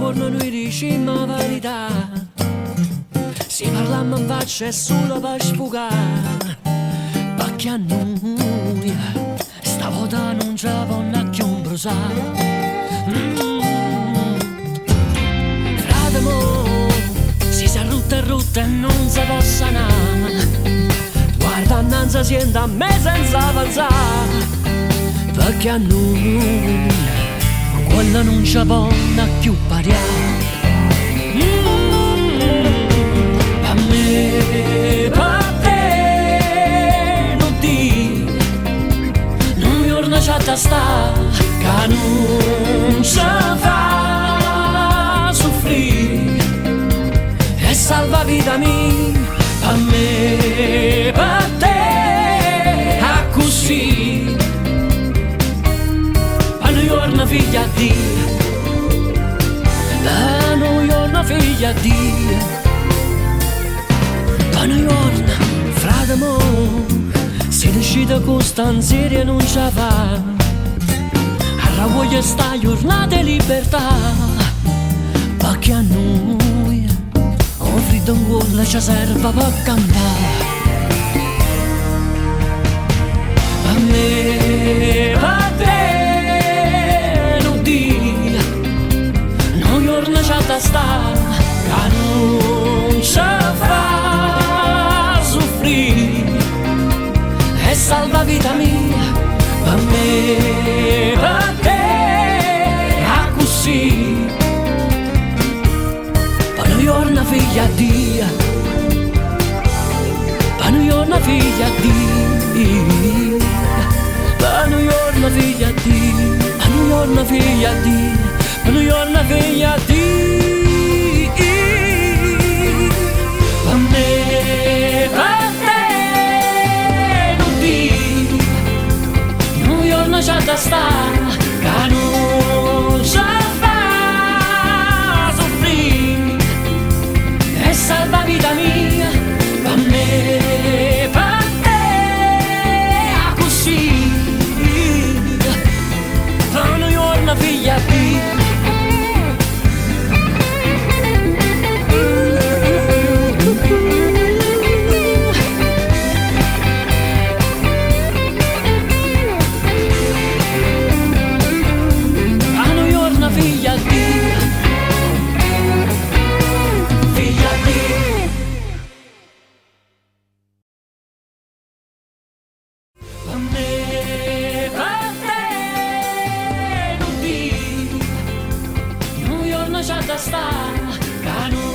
giorno noi diciamo la verità, si parlammo in faccia e solo per sfugare, perché a noi stavolta non ce la vanno più un brusare. Frate mo, si è rutta e non si può sanare, guarda annanzi sienta a me senza pensare, perché a noi quella non ci può più pariare. Per me, per te, non di, non mi orna c'ha da sta, che non ci fa soffrire e salva vita mia. Per me, per te, a così, per noi orna figlia di, per noi orna figlia di, per noi orna, frate mo, si decide con stanzieri e non ce la fa, alla voglia sta giornata e libertà, perché a noi un freddo in cuore ci serve per cantare. Per me, per te, non di, non giorno c'ha da stare, che non ci fa soffrire e salva vita mia. Per me, per te, a così, per noi una figlia di, per noi una figlia di, per noi una figlia di, per noi una figlia di, per noi una figlia di, per me, per te, non di, non giorno c'ha da stare, che non ci fa soffrire e salva vita mia. Per me, per te, a così, per noi una figlia di, per noi una figlia di, figlia di. Per me, per te, non di, non giorno c'ha da stare, che non